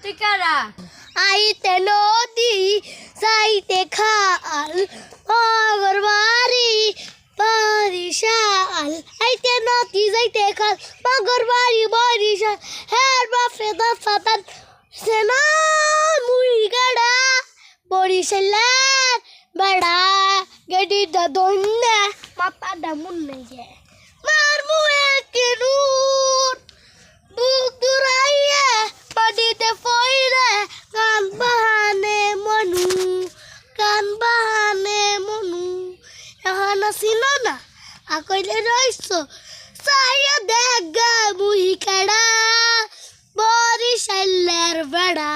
টিকারা আইতে নদী যাইতে খাল মগরবাড়ি বরিশাল আইতে নদী যাইতে খাল মগরবাড়ি বরিশাল হের বাপে দফাতান সেনা মুই গাড়া বরিশালের বেড়া গেডি দা দন্যা মাপা দা মুন্নে যে মার মুয়ে কিনুর বুক দুরাইয়া পানিতে ফইরে কান বাহানে মনু এখন আসিল না আকইলে রইছ সাইয়া দেখ মুহি কাড়া বরিশালের বেড়া।